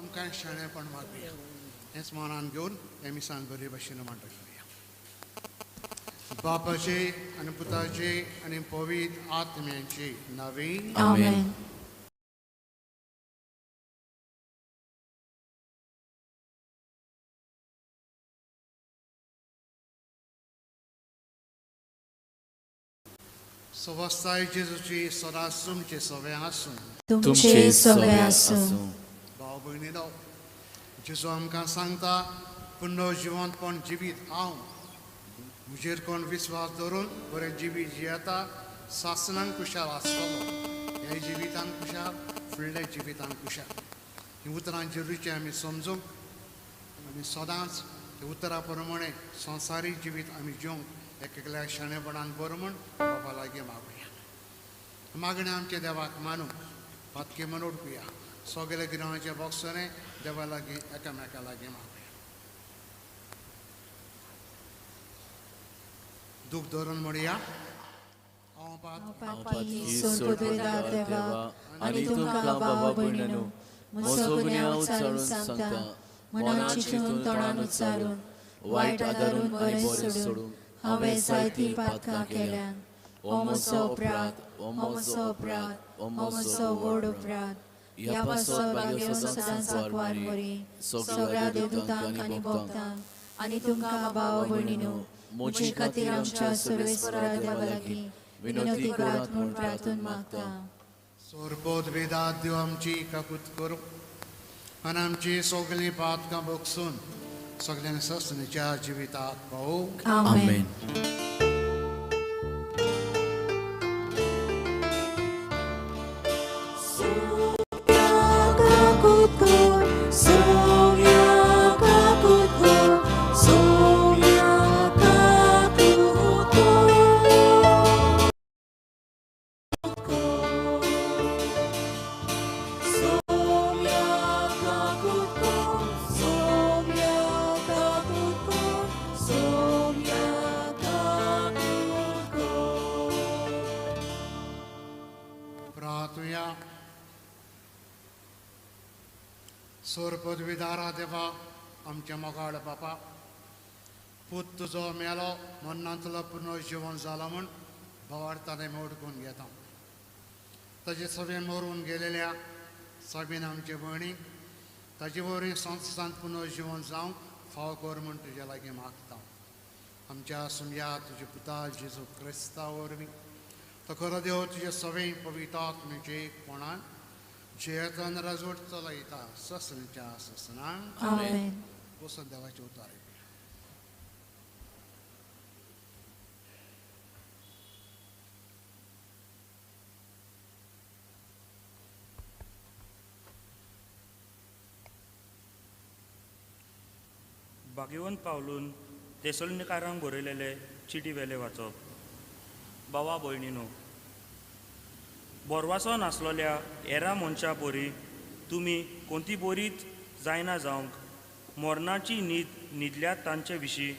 आमकां शाणेपण मागुया. हेच मनान घेवन हे मिसान बरे भाशेन मांडुया. बापाचे आनी पुताचे आनी पवित्र आत्म्याचे नावे. आमेन. सवास्ताय जेजूची सदांच तुमचे सवे आसूं. तुमचे सगळे आसूं. भाव भयणीनो, जेजू आमकां सांगता पुनर्जिवंतपण जिवीत हांव. म्हजेर कोण विस्वास दवरून बरें जिवीत जियेता सासणांक कुशाल आसतलो. ह्या जिवितांत कुशाल, फुडल्या जिवितांत कुशाल. हीं उतरां जेजूची आमी समजूंक आमी सदांच ह्या उतरा प्रमाणे संवसारीक जिवीत आमी जिवंक एकल्या शाणेपणान बरो म्हूण बाबा लागीं मागुया. मागणें आमच्या देवाक मानूंक पातकी म्हूण उडकुया. सगळे गिरांवाचे बॉक्सने देवा लागीं एकामेका लागीं मागुया. दूख धरून म्हणया. आनी तुमकां बाबा भयणीनो, म्हजो गुन्यांव उच्चारून सांगता, मनान चिंतून तोंडान उच्चारून वायट आदारून बरें सोडून हांवें जायतीं पातकां केल्यान. हो म्हजो अपराध, हो म्हजो अपराध, हो म्हजो व्हड अपराध. ह्या पासत भाग्य सदांच सांकवार मरी सगळ्या देवदूतांक आनी भक्तांक आनी तुमकां भाव भयणीनो, म्हजे खातीर आमच्या सर्वेस्परा देवा लागीं विनंती करात म्हूण प्रार्थून मागता. सोरपोत वेदात देव आमची काकूत करूं आनी आमची सगळीं पातकां बोगसून सगळ्यांक ससणीच्या जिविताक पावूं. आमेन. प्रार्थुया. सोर पदवीदारा देवा आमच्या मोगाळ बापा, पूत तुजो मेलो मरणांतलो पुनर्जीवन जाला म्हूण भवार्थाने मोडकून घेता. ताचे सगळे मरून गेलेल्या सगळीं आमचे भयणी ताचे वरवीं संस्थांत पुनर्जीवन जावंक फाव कर म्हूण तुजे लागीं मागता. आमच्या सुमया तुजे पुता जेजू क्रिस्ता वरवीं तो खरो देव तुजे सगळे पवित्र आत्म्याचे एकपणान जियेतन राजवट चलयता ससणीच्या ससनांक. वसत देवाचे उतार. भाग्यवंत पावलून तेसलोनिकारांक बरयलेले चिटी वेले वाचप. भावा भयणीनो, बोरवासो नासलोल्या हेरा मनशां परी तुमी कोणती बरीच जायना जावंक मरणाची न्हीद न्हिदल्यात तांचे विशीं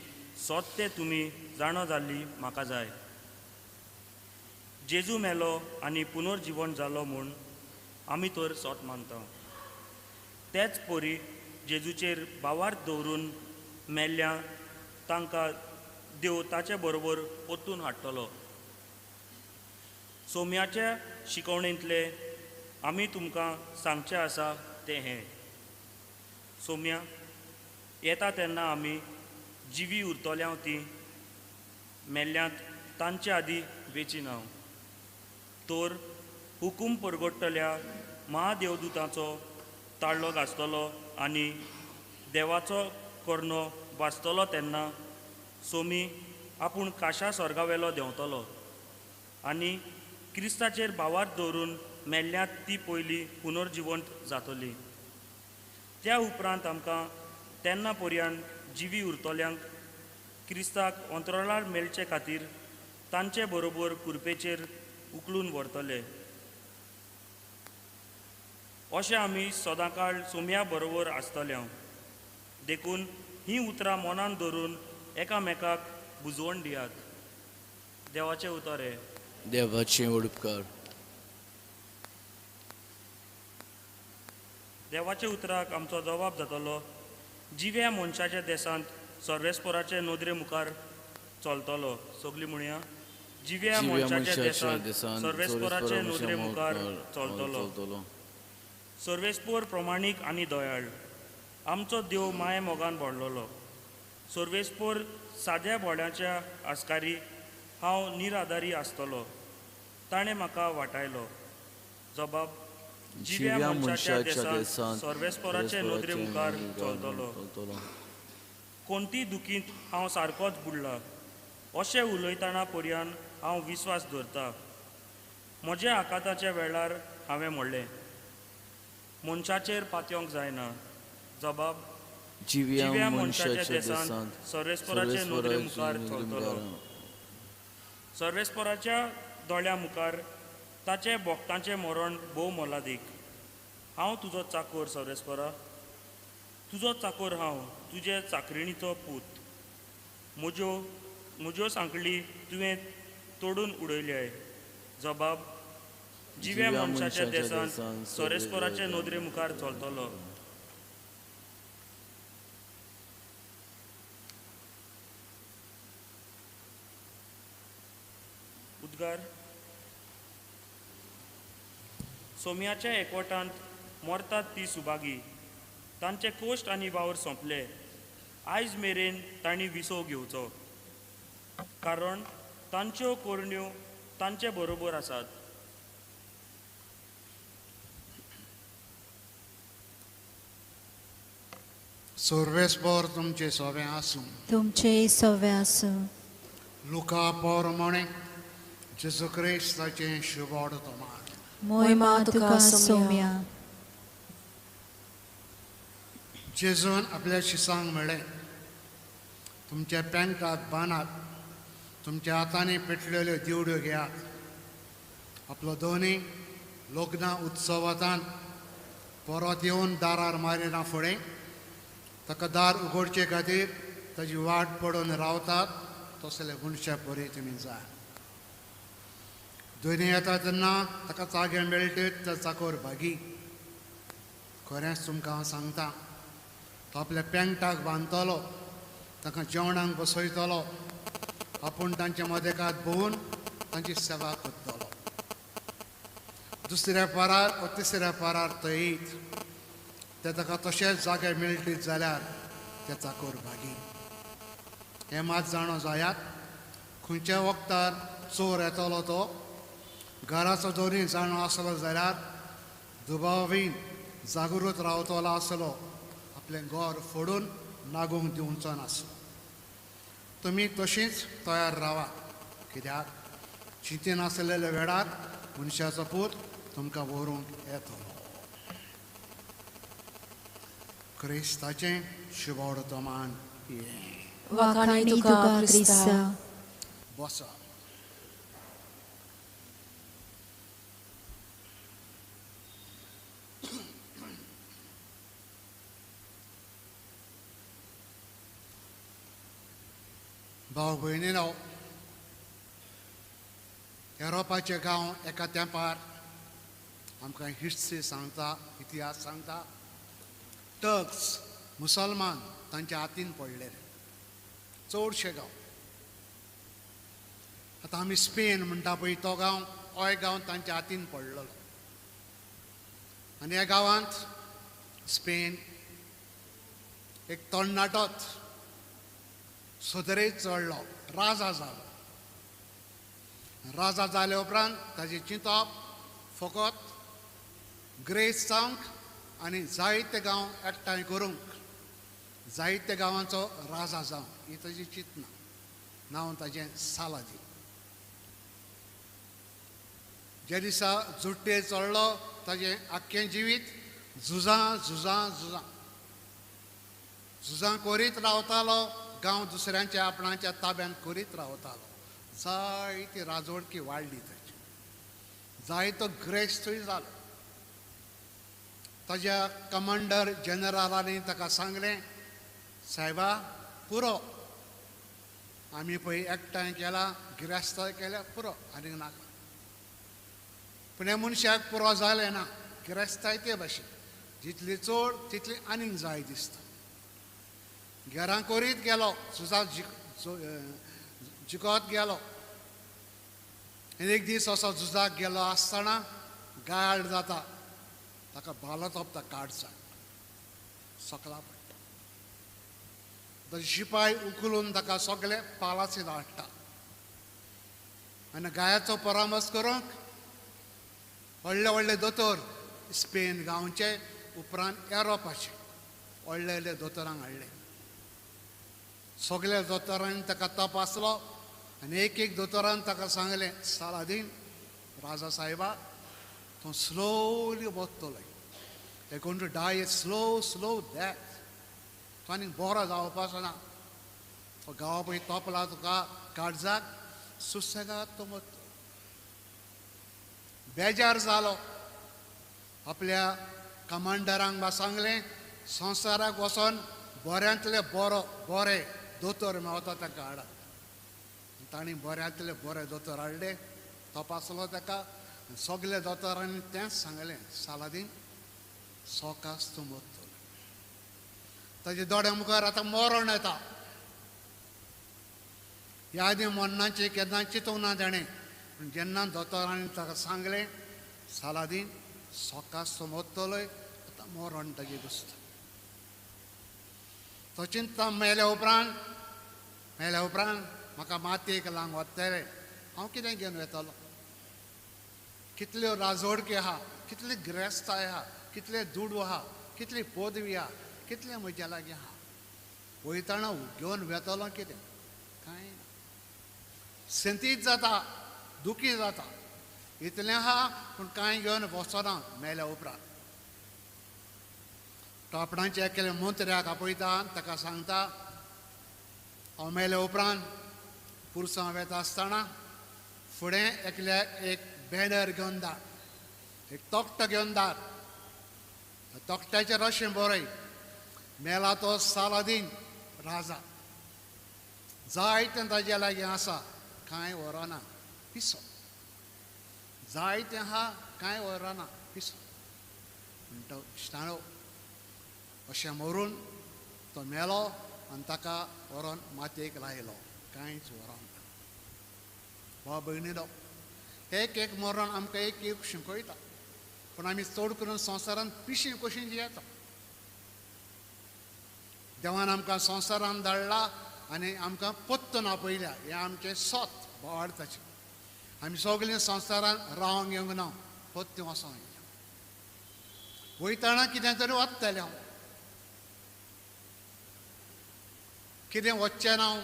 सोत्ते तुमी जाणो जाल्ली म्हाका जाय. जेजू मेलो आनी पुनर्जीवन जालो म्हूण आमी तर सोत मानता. तेच परी जेजूचेर भावार्थ दवरून मेल्ल्या तांकां देव ताचे बरोबर परतून हाडटलो. सोम्याच्या शिकवणेंतले आमी तुमकां सांगचें आसा तें हें. सोम्या येता तेन्ना आमी जिवी उरतल्यांव ती मेल्ल्यांत तांचे आदी वेचिना. तर हुकूम परगडटल्या महादेवदूतांचो ताळो घासतलो आनी देवाचो कर्णो वाजतलो तेन्ना सोमी आपूण काशा स्वर्गावेलो देंवतलो आनी क्रिस्ताचेर भावार्थ दवरून मेल्ल्यांत ती पयली पुनर्जिवंत जातली. त्या उपरांत आमकां तेन्ना पर्यंत जिवी उरतल्यांक क्रिस्ताक अंतराळार मेळचे खातीर तांचे बरोबर कुरपेचेर उखलून व्हरतले. अशें आमी सदांकाळ सोम्या बरोबर आसतल्या. देखून हीं उतरां मनान धरून एकामेकाक बुजवण दियात. देवाचे उतर हे. देवाचे उडपकार. देवाच्या उतराक आमचो जबाब जातलो जिव्या मनशाच्या देसांत सर्वेस्पराचे नोदरे मुखार चलतलो. सगळी म्हणया जिव्या मनशाच्या देसांत सर्वेस्पराचे नोदरे मुखार चलतलो. सर्वेस्पोर प्रमाणीक आनी दयाळ आमचो देव माये मोगान भोडलोलो. सर्वेस्पोर साद्या बोड्याच्या आस्कारी हांव निराधारी आसतलो. ताणें म्हाका वाटायलो. जबाब जिव्या मनशाच्या देसांत सर्वेस्पराचे नोदरे मुखार चलतलो. कोणती दुखींत हांव सारकोच बुडला अशें उलयतना पर्यान हांव विस्वास दवरतां. म्हज्या आकाताच्या वेळार हांवें म्हणलें मनशाचेर पातयोंक जायना. जबाब जिव्या मनशाच्या देसांत सर्वेस्पराचे नोदरे मुखार चलतलो. सर्वेस्पराच्या दोळ्या मुखार ताचे भोगतांचें मरण भोव मोलादीक. हांव तुजो चाकोर सर्वेस्परा, तुजो चाकोर हांव, तुजे चाकरिणीचो पूत. म्हज्यो सांकळी तुवें तोडून उडयल्याय. जबाब जिव्या मनशाच्या देसांत सर्वेस्पराचे नोदरे मुखार चलतलो. उद्गार सोम्याच्या एकवटांत मरतात ती सुभागी. तांचे कोश्ट आनी वावर सोंपले. आयज मेरेन तांणी विसो घेवचो कारण तांच्यो कोरण्यो तांचे बरोबर आसात. सर्वेस्पर तुमचे सोबे आसूं. तुमचे सवे आसूं. लुका पोरमणे जेजू क्रिस्ताचें शुभोड तोमार. मोहिमा तुका सोम्या. जेजून आपल्या शिसांक म्हळें तुमच्या पॅन्टाक बांदात, तुमच्या हातांनी पेटलेल्यो दिवड्यो घेयात. आपलो दोनी लग्ना उत्सवांत परत येवन दारार मारिना फुडें ताका दार उगडचे खातीर ताजी वाट पडून रावतात तसले मनशा परी तुमी जाय. दोनी येता तेन्ना ताका जागे मेळटेत ते चाकोर भागी. खरेंच तुमकां हांव सांगतां तो आपल्या पॅन्टाक बांदतलो, ताका जेवणाक बसयतलो, आपूण तांच्या मदेकांत भोवून तांची सेवा करतलो. दुसऱ्या पारार वा तिसऱ्या पारार तो येयत ते ताका तशेंच जागे मेळटीत जाल्यार ते चाकोर भागी. हें मात जाणो जायात खंयच्या वखदार चोर येतलो तो घराचो दोनी जाणो आसलो जाल्यार दुबावीन जागृत रावतलो आसलो. आपलें घर फोडून नागूंक दिवचो नासलो. तुमी तशींच तयार रावा कित्याक चिंती नासलेल्या वेळार मनशाचो पूत तुमकां व्हरूंक येतलो. क्रिस्ताचें शुभोड तोमान वाखाणी तुका क्रिस्ता. बसा. भाव भयणीनो, युरोपाचे गांव एका तेंपार आमकां हिस्ट्री सांगता, इतिहास सांगता. टर्क्स मुसलमान तांच्या हातीन पडले चडशे गांव. आतां आमी स्पेन म्हणटा पळय तो गांव, हो गांव तांच्या हातीन पडलेलो. आनी ह्या गांवांत स्पेन एक तरणाटोच सुदरेक चडलो, राजा जालो. राजा जाले उपरांत ताची चिंतप फकत ग्रेस जावंक आनी जायते गांव एकठांय करूंक, जायते गांवांचो राजा जावंक ही ताची चिंतना. नांव ताचें सालादीन. जे दिसा जुट्टे चडलो ताचें आख्खें जिवीत झुजां झुजां झुजां झुजां करीत रावतालो. गांव दुसऱ्यांच्या आपणाच्या ताब्यांत करीत रावतालो. जायती राजवणकी वाडली ताची. जायतो ग्रेस्तूय जालो. ताज्या कमांडर जनरलांनी ताका सांगलें सायबा पुरो, आमी पळय एकठांय केला, गिरेस्ताय केल्या, पुरो, आनीक नाका. पूण ह्या मनशाक पुरो जालें ना. गिरेस्ताय ते भाशेन जितली चड तितली आनीक जाय दिसता. घरां करीत गेलो, झुजाक जिखत गेलो. एक दीस असो झुजाक गेलो आसतना गाड जाता, ताका भालो तोपता काडचा, सकला पडटा. तो शिपाय उखलून ताका सगळे पालाचे धाडटा आनी गायाचो परामर्श करूंक व्हडले व्हडले दोतोर स्पेन गांवचे उपरांत युरोपाचे व्हडले व्हडले दोतोरांक हाडले. सगळ्या दोतोरांनी ताका तपासलो आनी एक दोतोरान ताका सांगलें, सालादीन राजा साहेबा, तूं स्लोली वतलो. They're going to die a slow death. तो आनीक बरो जावपाचो ना. तो गांवा पळय तोपला तुका काळजाक, सुसेगाद तो वतलो. बेजार जालो. आपल्या कमांडरांक बा सांगलें, संवसाराक वचोन बऱ्यांतले बरे दोतोर मेवता ताका हाडात. तांणी बऱ्यांतले बरे दोतोर हाडले, तपासलो ताका. सगळे दोतोरांनी तेंच सांगलें, सालादीन सोकास तूं वतलो. ताचे दोळ्या मुखार आतां मरण येता. यादी मरणाची केन्ना चिंतूंक ना ताणें. पूण जेन्ना दोतोरांनी ताका सांगलें, सालादीन सोकास तूं वतलोय, आतां मरण ताजेर घुसता. तो चिंतता मेल्या उपरांत म्हाका मातयेक लावंक वतले, हांव कितें घेवन वेतलो? कितल्यो राजोडकी आहा, कितली गिरेस्ताय आहा, कितले दुडू आहा, कितली पदवी आहा, कितले म्हज्या लागीं आहा. वयताना घेवन वेतलो कितें? कांय ना. सेंतीत जाता, दुखी जाता. इतलें आहा पूण कांय घेवन वचना मेल्या उपरांत. तो आपणाच्या एकल्या मंत्र्याक आपयता, ताका सांगता, हांव मेल्या उपरांत पुरसां वेता आसतना फुडें एकल्याक एक बॅनर घेवन धाड, एक तोकटो घेवन धाड. तोकट्याचेर अशें बरय, मेला तो सालादीन राजा, जायतें ताजे लागीं आसा, कांय व्हरना, पिसो. जायतें आहा, कांय व्हरना, पिसो. म्हणटा इश्टानो, अशें मरून तो मेलो आनी ताका व्हरोन मातयेक लायलो, कांयच व्हरोना. भाव भयणीनो, एक मरण आमकां एक शिकयता. पूण आमी चड करून संवसारांत पिशीं कशीं जियेता. देवान आमकां संवसारांत धाडला आनी आमकां पत्तन आपयल्या. हें आमचें सोत भावार्थाचें. आमी सगळीं संवसारांत रावंक येवंक ना, पत्ती वचोंक येया. वयताना कितें तरी वतलें हांव. कितें वच्चें ना हांव.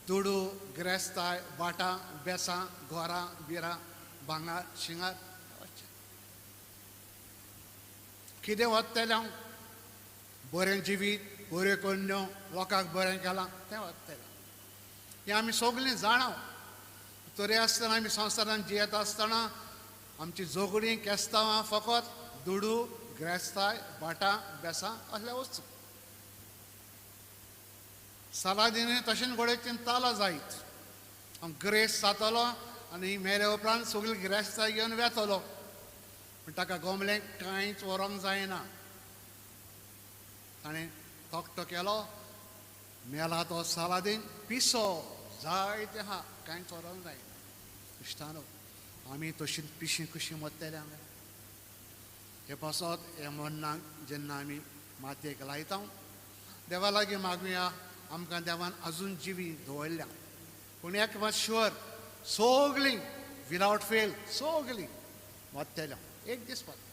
दुडू, गिरेस्ताय, भाटां, बेसां, घोरां, बिरां, भांगार, शिंगार वच्चें. कितें वतलें हांव. बरें जिवीत, बऱ्यो कन्यो, लोकांक बरें केलां, तें वतलें. हें आमी सगळीं जाणाव. तरी आसतना आमी संवसारांत जियेता आसतना आमची झगडीं केस्तांवां फकत दुडू, गिरेस्ताय, भाटां, बेसां असले वस्तू. सालादीन तशें घडये चिंततालो जायत. हांव ग्रेस जातलो आनी मेल्या उपरांत सगळी गिरेस्ताय घेवन वेतलो. पूण ताका गोमलें कांयच व्हरोंक जायना. ताणें तोकटो केलो, मेला तो सालादीन, पिसो. जायतें आहा, कांयच व्हरोंक जायना. इश्टानो, आमी तशीं पिशीं कशीं वतले हांगा. हे पासत हे मरणाक जेन्ना आमी मातयेक लायता, देवा लागीं मागुया आमकां देवान अजून जिवी दवरल्या. पूण एक मात शुअर, सगळीं विदावट फेल सगळीं वतले. एक दीस वतले.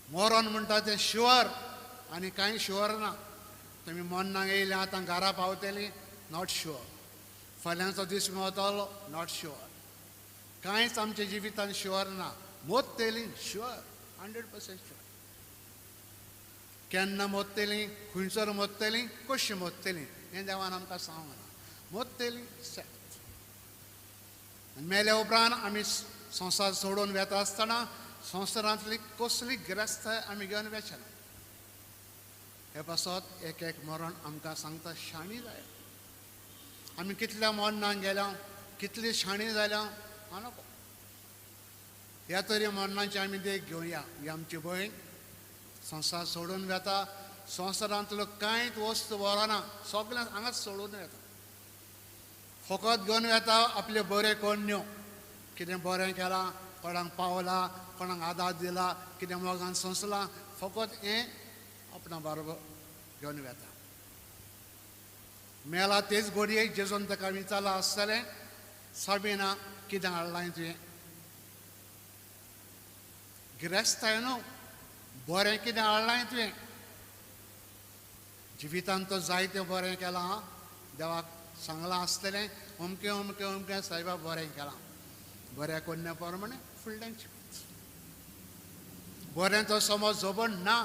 मरण म्हणटा तें शुअर आनी कांय शुअर ना. तुमी मरणाक येयले आतां घरा पावतलीं, नॉट शुअर. फाल्यांचो दीस मेवतलो, नॉट शुअर. कांयच आमच्या जिवितान शुअर ना. मरतलीं शुअर, 100% शुअर. केन्ना मरतलीं, खंयसर मरतलीं, कशीं मरतलीं, हें देवान आमकां सांगना. मरतलीं सेट. आनी मेल्या उपरांत आमी संवसार सोडून वेता आसतना संवसारांतली कसली गिरेस्ताय आमी घेवन वेचना. हे पासत एक मरण आमकां सांगता, शाणी जाय. आमी कितल्या मरणाक गेल्या, कितली शाणी जाल्या, हांव नको. ह्या तरी मरणाची आमी देख घेवया. ही आमची भयण संवसार सोडून वेता. संवसारांतलो कांयच वस्तू व्हरना, सगळें हांगाच सोडून वेता. फकत घेवन वेता आपले बरे कण्यो. कितें बरें केलां, कोणाक पावला, कोणाक आदार दिला, कितें मोगान सोंसलां, फकत हें आपणा बरोबर घेवन वेता. मेला तेच घडये जेजून ताका विचारला आसतलें, साबिना कितें हाडलां तुवें? गिरेस्ताय न्हू, बरें कितें हाडलां तुवें? जिवितांत तो जायतें बरें केलां. देवाक सांगलां आसतलें, अमकें अमकें अमकें सायबा बरें केलां. बऱ्या कन्या प्रमाणे फुडल्यान जिवीत. बरें तो समज जबण ना,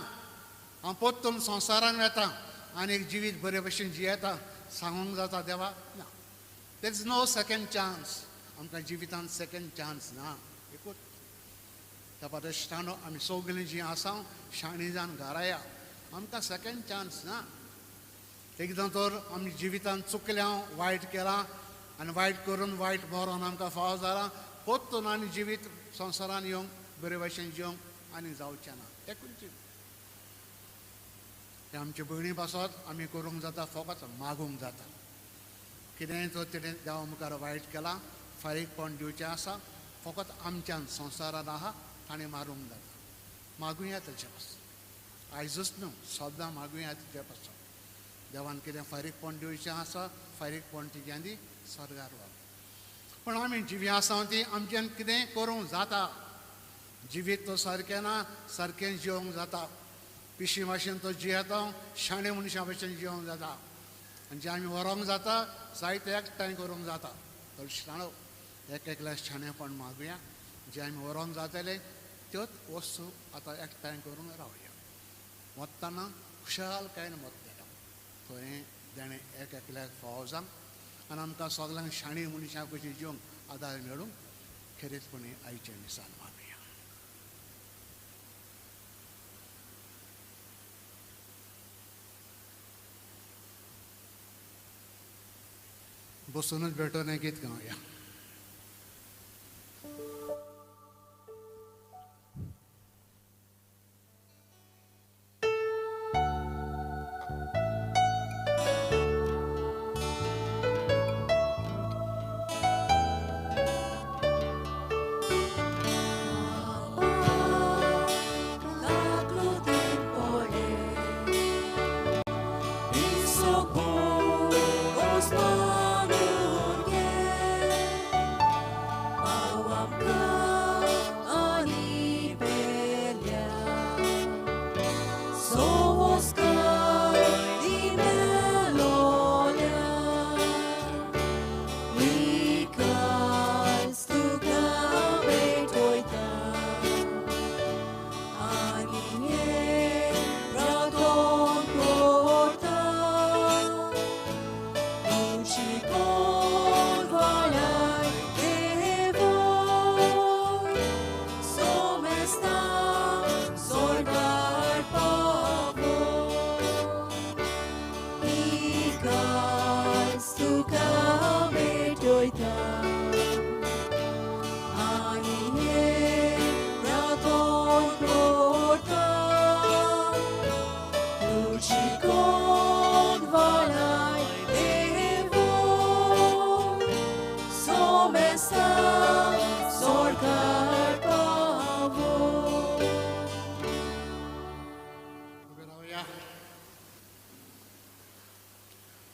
हांव पोत्तून संवसारान वेता आनी एक जिवीत बरे भशेन जियेता सांगूंक जाता देवाक? ना. There is no second chance. आमकां जिवितांत सेकेंड चान्स ना. एकूच त्या पदस्थानो आमी सगळीं जीं आसा शाणीं जावन घरा या. आमकां सेकेंड चान्स ना. एकदां तर आमी जिवितांत चुकल्या, वायट केलां आनी वायट करून वायट मरोन आमकां फाव जालां. पोत्तून आनी जिवीत संवसारान येवंक बरे भशेन जिवंक आनी जावचें ना. एकूच जिवीत. ते आमचे भयणी पासत आमी करूंक जाता, फकत मागूंक जाता. कितेंय तो तेणें देवा मुखार वायट केलां, फारीकपण दिवचें आसा. फकत आमच्यान संवसारान आहा ताणें मारूंक जाता. मागुया तेजे पासून. आयजूच न्हू, सद्दां मागुया तेजे पासून. देवान कितें फारीकपण दिवचें आसा, फारीकपण तेज्यान दी स्वर्गार व्हर. पूण आमी जिवी आसा ती आमच्यान कितेंय करूंक जाता. जिवीत तो सारकें ना, सारकें जिवंक जाता. पिशी भाशेन तो जियेता, शाणे मनशा भशेन जिवंक जाता. आनी जें आमी व्हरोंक जाता, जायतें एकठांय करूंक जाता. तळशिताणो एक एकल्या शाणेपण मागुया. जे आमी व्हरोंक जातले त्योच वस्तू आतां एकठांय करून रावया. वतना खुशालकायेन वतलें. थंय देणें एक एकल्याक फाव जावंक आनी आमकां सगळ्यांक शाणीं मनशां कशीं जिवंक आदार मेळूंक खेरीतपणी आयचे दिसान मागुया. बसूनच भेटून एक गीत गावया.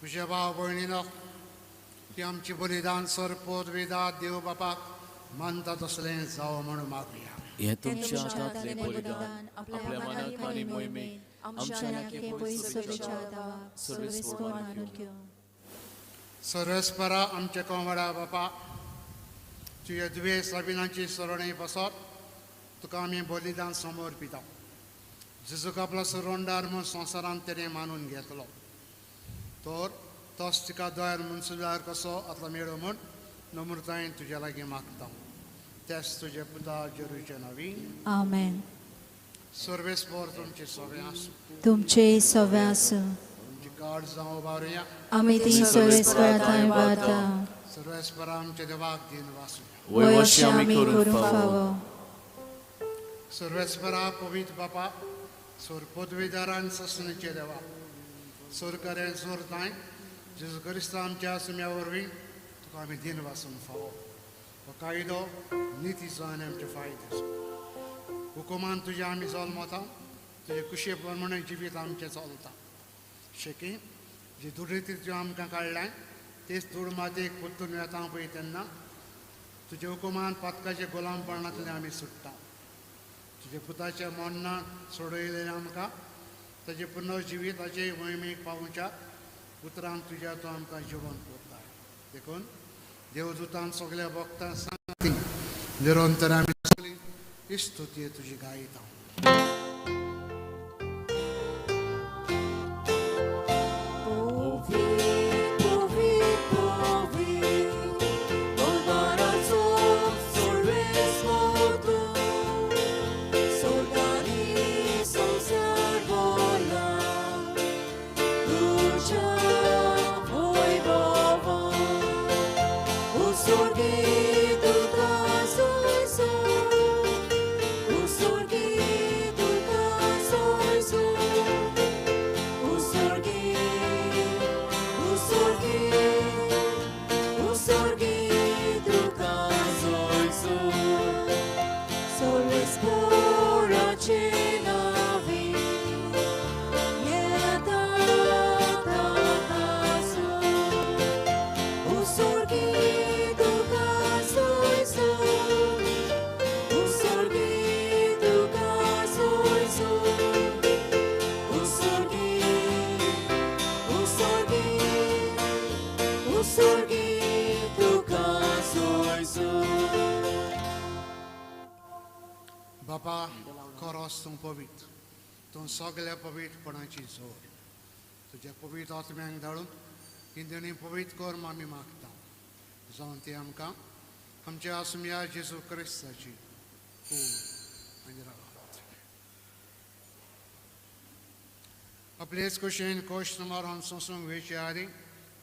तुझ्या भाव भयणीनो, ती आमची बलिदान सरपोत वेदात देव बापाक मानता तसलें जावं म्हणून मागुया. हे तुमच्या हातांतले बलिदान आपल्या मनात आनी मोहिमेन आमच्या नाके पयस विचारता सर्वेस्पर मानून घेव. सर्वेस्परा आमचे कोंबडा बापा, तुझे दुयेंस अभिनाची सरणय बसत तुका आमी बलिदान समर्पिता. जेजूक आपलो सुरोंडार म्हूण संवसारान तेणें मानून घेतलो. तर तोच तिका दयाल म्हूण सुदार कसो आतां मेळो म्हूण नम्रतायेन तुज्या लागीं मागता. तेच तुजे पुता जेरूचे नवी. आमेन. सर्वेस्पर तुमचे सवे आसूं. तुमचे सवे आसूं. तुमची काड जावं बारुया. आमी ती सर्वेस्परांत बारता. सर्वेस्परा आमचे देवाक दिन वासूं. वयवशी आमी करूंक फावो. सर्वेस्परा पवित्र बापा सोर पदवीदारान ससनेचे देवा सोर करें सोर ताय जेजू क्रिस्त आमच्या सुम्या वरवीं तुका आमी दिन वासून फावो हो कायदो नितीचो आनी आमचे फायद्याचो हुकुमान तुजे आमी जल्मता तुजे कुशे प्रमाणे जिवीत आमचें चलता शेकी जे दुडीतीच्यो आमकां काडलाय तेच दूड मातयेक परतून येता पळय तेन्ना तुजे हुकुमान पातकाचे गोलामपणांतल्यान आमी सुट्टा तुजे पुताच्या मरणां सोडयलेलें आमकां ताजे पुनर्जिविताचे मोहिमेक पावोवच्या उतरान तुज्या तूं आमकां जिवन कोरता देखून देवदूतान सगळ्या भक्तांक सांगती निरंतर आमी सगळी इस्तुती तुजी गायता बापा खरोच तूं पवित्र तूं सगळ्या पवित्रपणाची जोड तुज्या पवित्र आत्म्यांक धाडून हिंदणी पवित्र कर आमी मागता जावन ती आमकां आमच्या आसम्या जेजू क्रिस्ताची खूब आनी रावत आपलेच कुशेन कोश्ट मारून सोसूंक वेचे आदी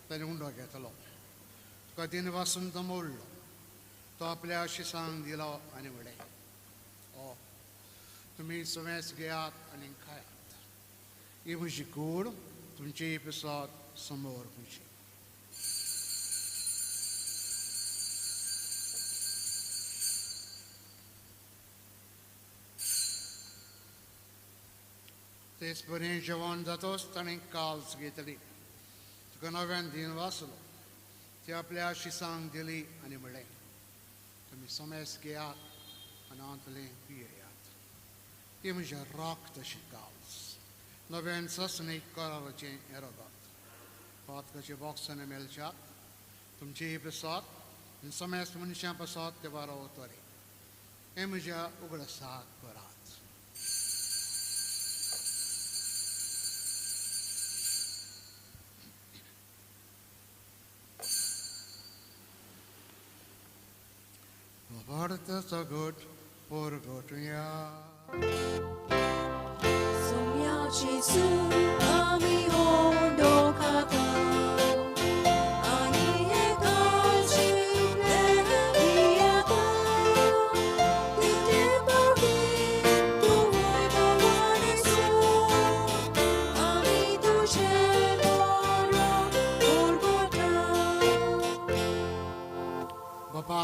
ताणें उंडो घेतलो तुका दिन वासून तो मोडलो तो आपल्या शिसांक दिलो आनी वडे तुम्ही समेस घेयात आणि खायात ही म्हजी कूड तुमचे पिसाद समोर म्हजी तेच बरें जेवण जातोच ताणें काल्स घेतली तुका नव्यान दिन वाचलो ती आपल्या शिसांक दिली आनी म्हळें तुम्ही समेस घेयात आनी आंतलें पियेयात ही म्हजें रक्त शिकाल्स नव्यान ससणीक कराराचें एरोगात पातकाचे बॉक्साने मेलच्यात तुमचे ही प्रसाद समेस मनशां पासाद ते बारा वतरे हे म्हज्या उगडसाक करात भारताचा गोट पोर गोटुया सोम्याची सून आमी होंडो खाता आनी एकाची येता तिथे बघी तू वैभवाने सो आमी तुझे मोरो गोलगोथा बापा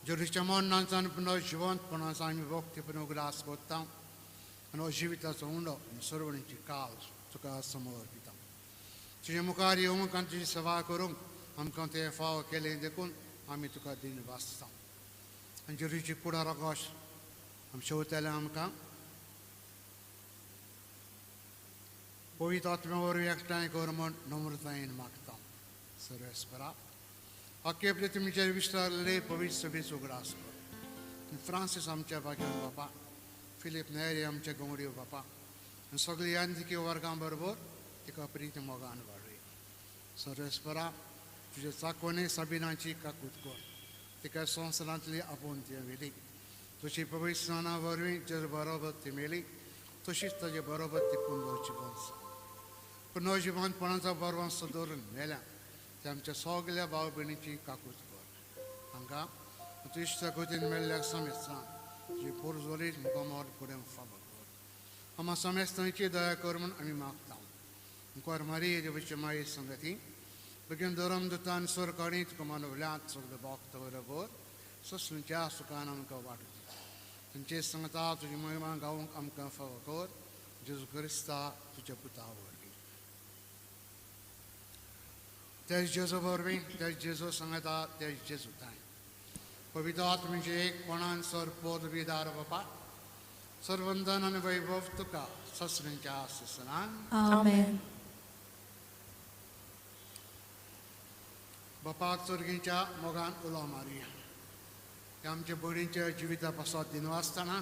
जोरीच्या मरणांचान पुन्हा जिवंतपणाचो आमी भक्तीपण उगडास कोत्ता आनी हो जिविताचो उंडो सर्वणीची काल तुका समोर दिता तुजे मुखार येवंक आनी तुजी सेवा करूंक आमकां ते फाव केलें देखून आमी तुका दिन वाचता आनी जोरीची कुडार आकाश आमचे वयतले आमकां पवित्र आत्म्या वरवीं एकठांय कर म्हण नम्रतायेन मागता सर्वेस्परा आख्खे पृथ्वीचेर विस्तारलेले पवित्र सभेचो उगडास कर फ्रांसीस आमच्या बागेवन बापा फिलीप नेरी आमचे गोंगडयो बापा आनी सगळी यांत्रिकी वर्गां बरोबर तिका प्रीत मोगान वाडय सर्वेस्परा तुजे चाकोने साबिनाची काकूत कर तिका संवसारांतली आपोवन ती व्हेली तुजी पवित्र स्नाना वरवीं जेजू बरोबर ती मेली तशीच ताजे बरोबर ती पुनर्जिवनपणाचा बरवंस दवरून मेल्या ते आमच्या सगळ्या भाव भयणीची काकूत कर हांकां तू इश्ट कोतीन मेल्ल्या समेत सांग जे पोरजोलीत मुखामोर फुडें फावो कर आमा समेस्तांची दया कर म्हूण आमी मागता मुखार मारी देवाची माये संगती बेगीन धरम दुतान सरकारी तुका मानवल्यांत सगळें भोगता बरोबर ससणच्या सुखान आमकां वाट तुमचे सांगता तुजी महिमा गावूंक आमकां फावो कर जेजू क्रिस्ता तुज्या पुता वरवीं तेच जेजू वरवीं तेच जेजू सांगता तेच जेजू ताय पवित्र आत्म्याचे एकपणान सर पदवीदार बापा सर्वंदन आनी वैभव तुका ससणच्या आशिसांत आमेन. बापाक चरगीच्या मोगान उलो मारया हे आमच्या भयणीच्या जिविता पासत दिनवासतना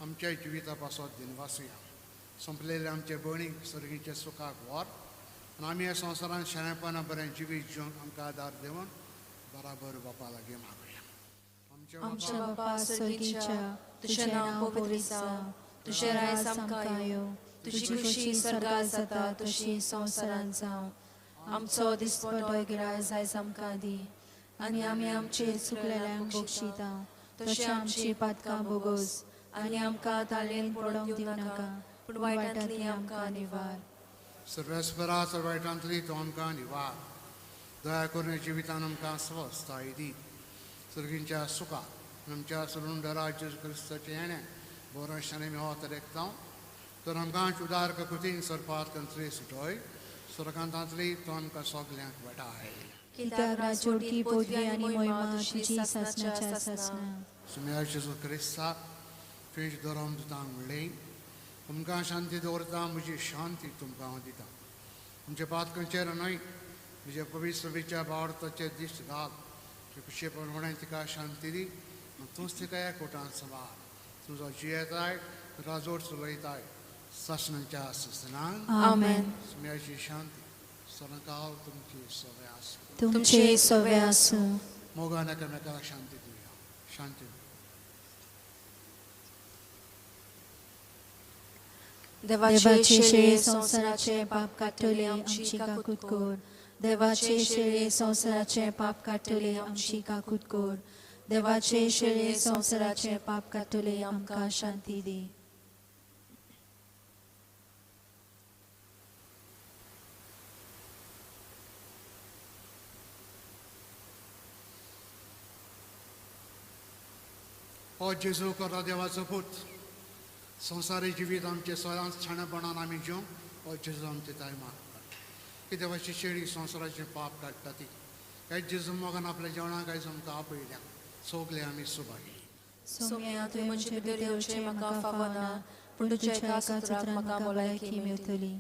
आमच्या जिविता पासत दिनवासुया संपलेल्या आमच्या भयणीक सर्गीच्या सुखाक व्हर आनी आमी ह्या संवसारान शेणेपणा बरें जिवीत जिवंक आमकां आदार दिवन बराबर बापा लागीं मागुया आमच्या बापा सर्गीच्या तुझें नांव पवित्र जावं तुझें राय आमकां येवं तुजी खुशी स्वर्गांत जाता तशी संवसारांत जावं आमचो दिसपटो गिराय जायज आमकां दी आनी आमी आमचेर चुकलेल्यांक बक्षिता तशें आमची पातकां बोगोस आनी आमकां ताळयेन पडोवंक दिवं नाका पूण वायटांतली आमकां निवार सर्वेस्परा सर्वायटांतली तो आमकां निवार दया करून जिवितान आमकां स्वस्थाय दी सर्गींच्या सुखाक आमच्या सुरुंडरा जेजू क्रिस्ताचें येणें बोरशांनी मेवत देखता तर आमकां उदार ककुतीन सरपात कंत्री सुटोय सुरकांतांतली तो आमकां सगल्यांक वाटाय कित्याक राजवटी पदवी आनी महिमा तुजी सासणाच्या सासणा सुम्या जेजू क्रिस्ता तुवें धरम दितांक म्हणलें तुमकां शांती दवरता म्हजी शांती तुमकां हांव दिता तुमच्या पातकांचेर न्हय म्हज्या पवित्र विचार बावडताचे दिश्ट घाल खुशे प्रमाणे तिका शांती दी तूंच तिका एकवटान सांबाळ तुजो जियेताय राजवट चलयताय सासणाच्या आशिसांत आमेन. सुम्याची शांती सदांकाळ तुमची सवय आसूं तुमचे सवे आसूं मोगान एकामेकाक शांती दिवया शांती देवाचे शेळे संसाराचे पाप काटले आमची काकूत कोर देवाचे शेळे संसाराचे पाप काटले आमची काकूत कोर देवाचे शेळे संसाराचे पाप काटले आमकां शांती दी हो जेजू करा देवाचो पूत संवसारी जिवीत आमचे सदांच छाणपणान आमी जिवंक हो जेजू आमचे ताय मागता की देवाची शेळी संवसाराचें पाप काडटा ती कांयच जेजू मोगान आपल्या जेवणाक आयज आमकां आपयल्या सगले आमी सुभागी सोम्या तुवें म्हजे भितर येवचें म्हाका फावना पूण तुज्या एका सुत्राक म्हाका भलायकी मेवतली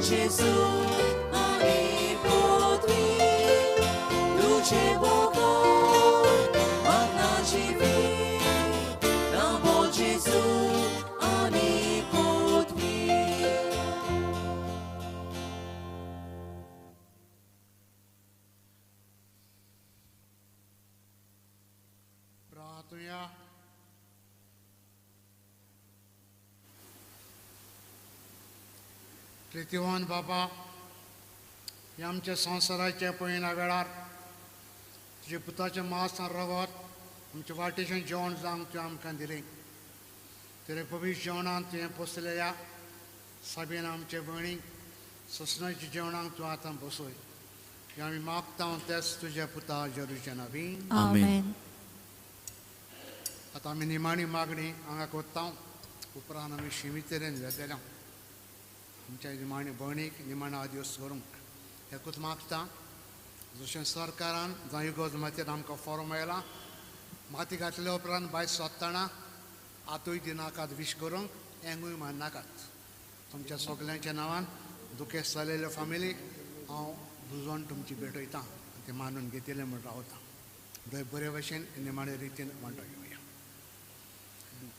Jezu ani podwi, ludzie Boga, Pana dziwi, na bo Jezu ani podwi. प्रार्थना प्रितीवान बाबा ह्या आमच्या संवसाराच्या पयल्या वेळार तुजे पुताच्या मांसान रगत आमच्या वाटेच्यान जेवण जावंक तुवें आमकां दिलें तरी पवित्र जेवणांत तुवें पोसलेल्या सभेन आमचे भयणीक ससनाच्या जेवणाक तूं आतां बसय हें आमी मागता तेच तुज्या पुता जेरूच्या नांवान Amen. आतां आमी निमाणी मागणी हांगा कोत्ता उपरांत आमी शिमितेरेन वेतेल्या आमच्या निमाणी भयणीक निमाणो आदिवस करूंक हेकूच मागता जशें सरकारान जावं इगोज मातयेन आमकां फॉर्म मेळ्ळा माती घातल्या उपरांत भायर सोदतना आतूय दिनाकात विश करूंक हेंगूय माननाकात तुमच्या सगल्यांच्या नांवान दुखेस्त जालेल्या फॅमिलीक हांव झुजोन तुमची भेटयतां ते मानून घेतिल्लें म्हूण रावतां थंय बरे भशेन निमाणे रितीन म्हणटा घेवया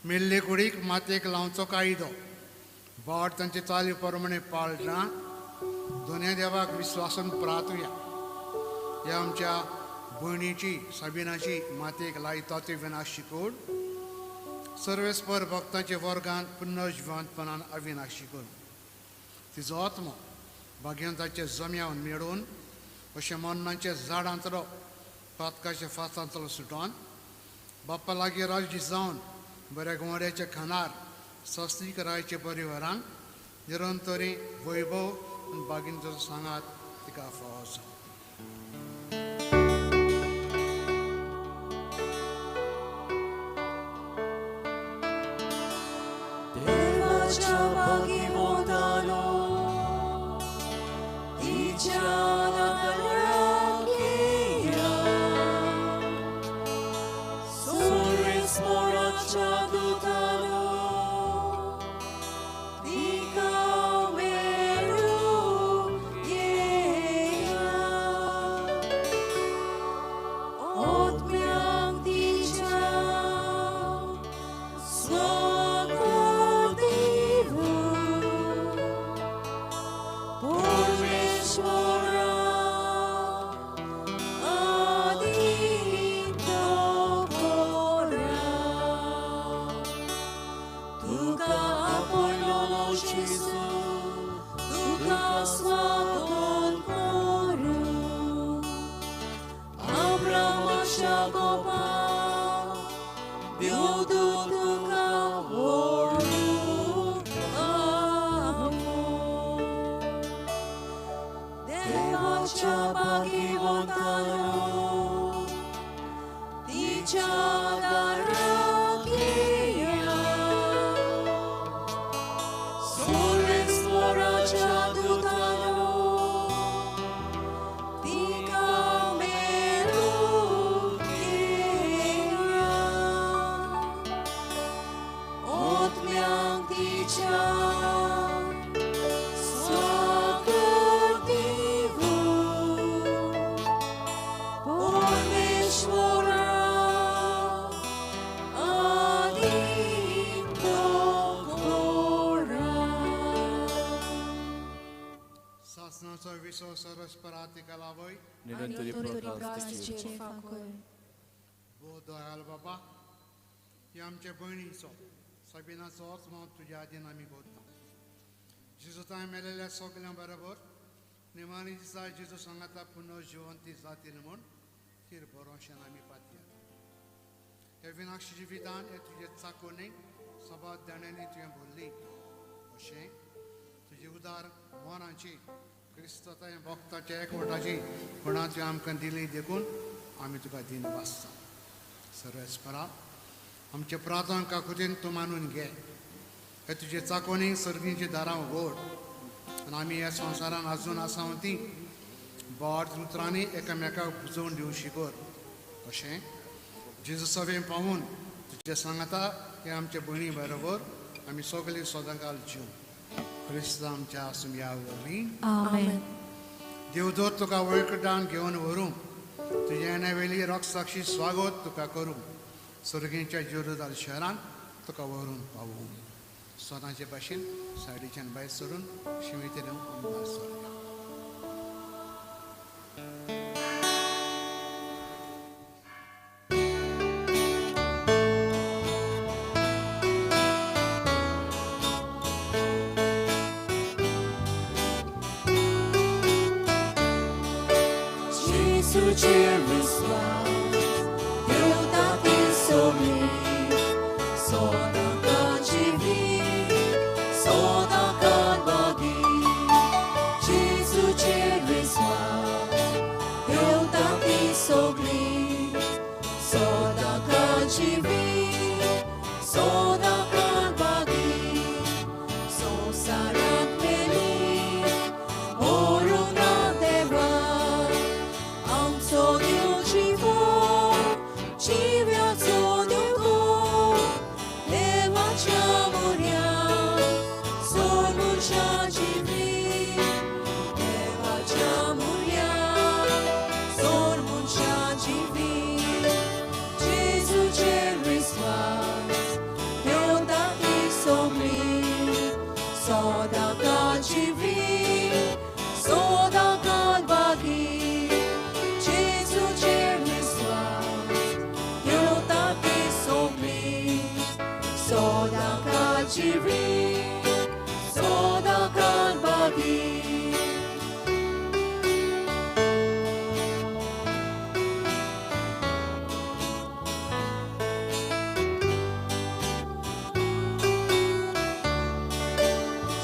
मेल्ले कुडीक मातयेक लावचो कायदो बाड तांचे चाली प्रमाणे पाळटा दोनूय देवाक विश्वासान प्रार्थुया ह्या आमच्या भयणीची सबिनाची मातयेक लायता ती विनाशी कूड सर्वेस्पर भक्तांचे वर्गान पुनर्जिवंतपणान अविनाशी करून तिचो आत्मो भाग्यवंताचे जम्यावन मेळून अशें मन्नाचे झाडांतलो पातकाच्या फासांतलो सुटोन बाप्पा लागीं राजी जावन बऱ्या गोंड्याच्या खनार सस्तीक रायचे परिवारांक निरंतरी वैभव आनी बागिंचो सांगात तिका फावो जावं Devaच्या भागिवंतानो, तिच्या नागराकिया, सर्वेस्पराच्या दूतानो, तिका मेळूंक येया. ओतम्यांक तिच्या स्वागत दिवू. परमेश्वरा आदित्य कोरा. तुका आपयलोलो Jezu, तुका स्वागत करू. Abrahaमाच्या गोपा देवदूत तुका व्हडू. देवाच्या भागिवंतानो, तिच्या दाराक येया. सर्वेस्पराच्या दूतानो, तिका मेळूंक येया. ओतम्यांक तिच्या स्वागत दिवू. परमेश्वरा आदित्य कोरा. शासनाचो विसो सरस्परा तिका लावय निरंतरी प्रकाश वो दयाल बाबा हे आमच्या भयणीचो सबिनाचो आत्मो तुज्या आदीन आमी घोत्ता जेजू तांय मेलेल्या सगल्यां बरोबर निमाणी दिसा जेजू सांगाता पुनर्जिवंती जातील म्हूण तिर बरोवशेन आमी पातया हे विनाक्षी जिवितान हे तुजे चाकोनी सबाद दाण्यानी तुवें भरली अशें तुजी उदार मोनाची क्रिस्तताय भक्ताच्या एकवटाची कोणा तुवें आमकां दिली देखून आमी तुका दिन वाचता सर्वेस्परा आमचे प्रार्थना खुतीन तूं मानून घे हे तुजे चाकोनी सर्गींची दारां उगड आनी आमी ह्या संवसारान आजून आसा ती बोड उतरांनी एकामेकाक बुजोवन दिवं शिकोर अशें जेजू सभेन पावून तुजे सांगता हे आमचे भयणी बरोबर आमी सगळीं सदांकाल जीव क्रिस्त आमच्या सुमया वरवीं आमेन. देवदूत तुका वळखडान घेवन व्हरूं तुजे येण्यावेली रक्तसाक्षी स्वागत तुका करूं सुरगेच्या जेरुजाल शहरान तुका व्हरून पावूं स्वताचे भाशेन सायडीच्यान भायर सरून शिमितेन भायर सरूया. Jesucie wysłał, był taki sobie, sodaka dziwi, sodaka bogi. Jesucie wysłał, był taki sobie, sodaka dziwi, sodaka bogi. So sarak meli, oruna deva. Co dziwo, dziwia co niego, lewa ciamoria, sormucia dziwi, lewa ciamoria, sormucia dziwi. Jezu cię wysłał, był taki sobie, sodaka dziwi, sodaka bagi. Sodaka dziwi, sodaka bagi.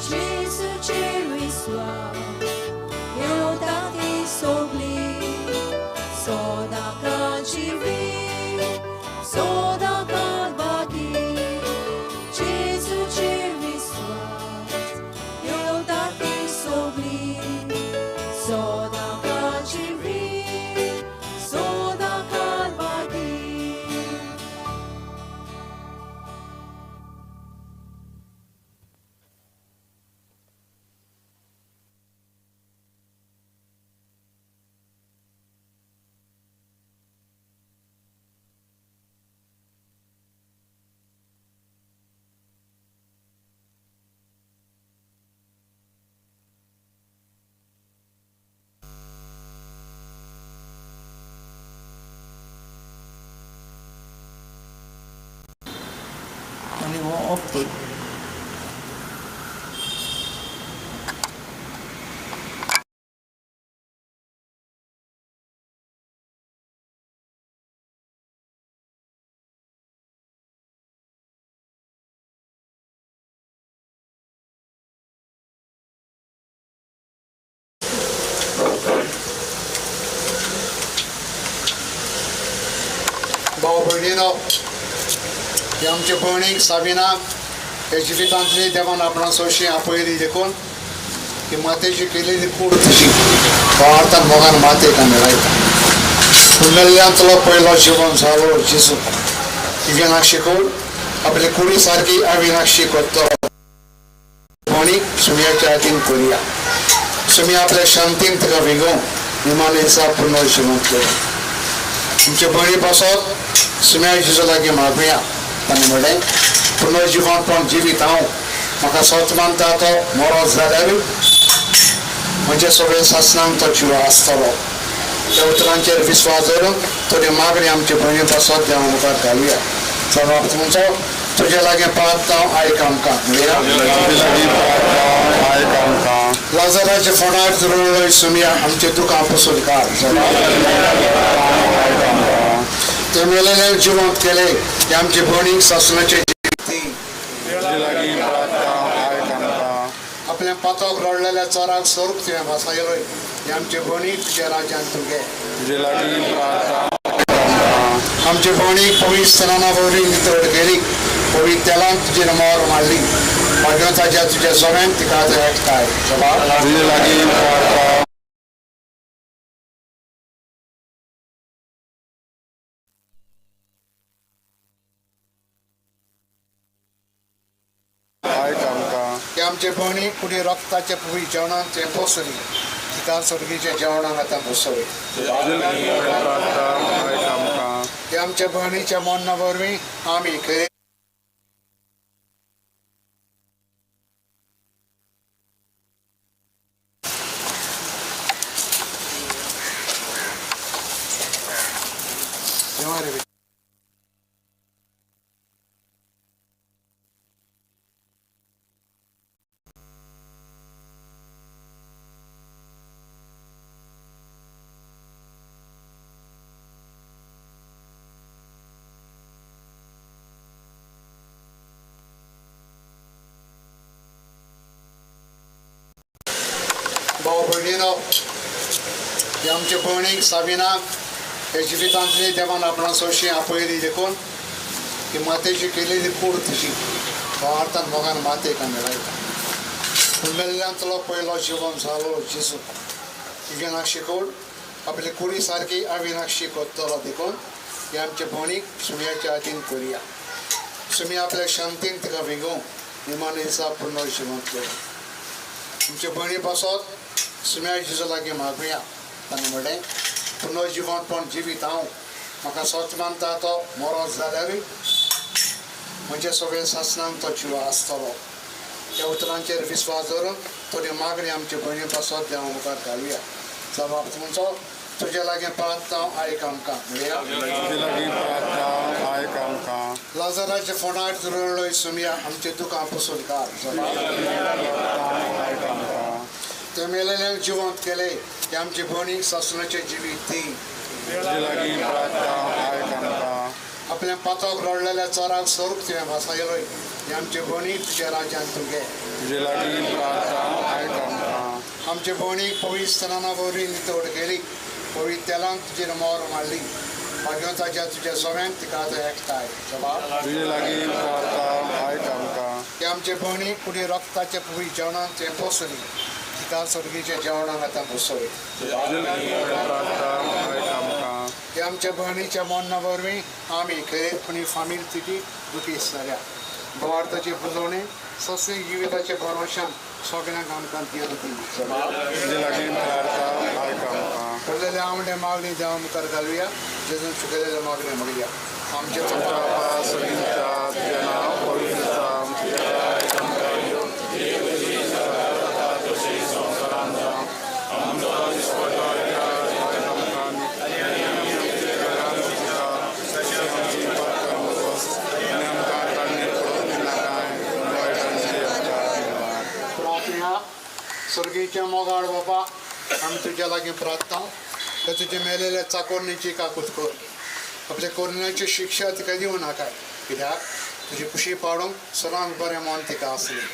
Jezu cię wysłał, był taki sobie, sodaka dziwi, sodaka bagi. Jezu cię wysłał, był taki sobie, sodaka dziwi, sodaka bagi. आणि वो of भाव भयणीनो ही आमचे भयणीक साबिनाक हे जिवितांतली देवान आपणा सोशी आपयली देखून की मातेची केलेली कूड तशी भावार्थान मोगान मातेक आमी लायता कुंडल्यांतलो पयलो जिवन जालो जेजू विनाक्षी कूड आपली कुडी सारकी अविनाक्षी करतो भयणीक सुमयाच्या हातीन करुया सुमी आपल्या शांतीन तिका विगोवन निमाणेचा पुनर्जीवन केलें तुमचे भयणी पासत सुम्या जेजू लागीं मागुया ताणें म्हणलें पुनर्जीवनपण जिवीत हांव म्हाका सत मानता तो मरो जाल्यारूय म्हणजे सगळे सासणांक तो जिवो आसतलो त्या उतरांचेर विस्वास दवरून थोडी मागणी आमचे भयणी पासत देवा मुखार घालुया चलो तुमचो तुजे लागीं प्रार्थना आयक आमकां लाजराचे फोंडार जुळवळी सुमया आमचे दुखां पसून काड ते मेलेले जिवंत केले ते आमचे भयणीक सासणाचे आपल्या पातोक रडलेल्या चोराक स्वरूप तुवें वाचयलोय हे आमचे भयणीक तुज्या राज्यान तूं घे आमचे भयणीक पवित्र स्नाना वरवीं नितळ गेली पवित्र तेलान तुजेर मोर मारली भाग्यवंताच्या तुज्या सोऱ्यान तिका एकठांय आमचे भणी कुडी रक्ताचे पुवी जेवणांचे पोसली तिका सर्गीचे जेवणाक आतां बसोय ते आमच्या भणीच्या मन्ना वरवीं आमी खरे भाऊ भयणीनो ही आमचे भयणीक साबिना हे जिवितांतली देवान आपणा सोशी आपयली देखून ही मातेची केलेली कूड तशी भावार्थान मोगान मातेक मेळयता मेल्ल्यांतलो पयलो जिवन जालो जेजू विनाक्षी कूड आपली कुडी सारकी अविनाक्षी कोत्तलो देखून ही आमच्या भयणीक सुमयाच्या हातीन करुया सुमी आपल्या शांतीन तिका विंगून निमाणे दिसा पुनर्जीवन करूं आमचे भयणी पासत सुम्या जेजू लागीं मागुया ताणें म्हणलें पुनर्जीवनपण जिवीत हांव म्हाका सच मानता तो मरोच जाल्यारूय म्हणजे सगळे सासणांत तो जिवा आसतलो ह्या उतरांचेर विस्वास दवरून थोडी मागणी आमचे भयणी पासत देवा मुखार घालुया जबाब तुमचो तुजे लागीं प्रार्थना आयक आमकां म्हणया लाजराचे फोंडार जुळलोय सुमया आमचे दुखां पसून काड ते मेलेल्यांक जिवंत केले ते आमचे भयणीक सासणाचे जिवीत दी आपल्या पातोक रडलेल्या चोराक स्वरूप तुवें वाचयलोय हे आमचे भयणीक तुज्या राज्यान तूं घे आमचे भयणीक पवित्र स्नाना वरवीं नितळ केली पवित्र तेलांक तुजेर मोर मारली भाग्यवंताच्या तुज्या सोव्यांक तिका आतां एकठांय ते आमचे भयणीक कुडी रक्ताचे पवित्र जेवणांचे पोसली तिका सर्गीच्या जेवणाक आतां बसोय ते आमच्या भयणीच्या मन्ना वरवीं आमी खरेपणी फामील तिकी दुखीस जाल्या भावार्थाची पुजोवणी सस्ती जिविताचे भरोशान सगळ्यांक आमकां दिवं करलेले आवडे मागणी देवा मुखार घालुया जेजून चुकलेले मागणी म्हणुया आमचे स्वर्गीचे मोगाळ बाबा आमी तुज्या लागीं प्रार्थना ते तुजे मेलेले चाकोरणीची काकूत कर आपल्या कोरोनाची शिक्षा तिका दिवं नाका कित्याक तुजी खुशी पाडूंक सदांच बरें मन तिका आसलें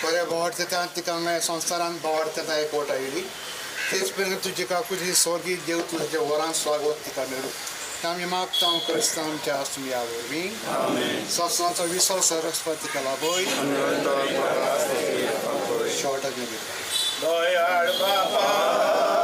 बरें भावार्थेतान तिका संवसारान भावार्थेता एकवट आयली तेच पर्यंत तुजी काकूची स्वर्गीय देव तुज्या वरान स्वागत तिका मेळूं तें आमी मागता हांव क्रिस्तांव आमच्या आसुया वरवीं सत्संगाचो विसव सरस्वती तिका लागोय शॉर्ट दयाळ बाबा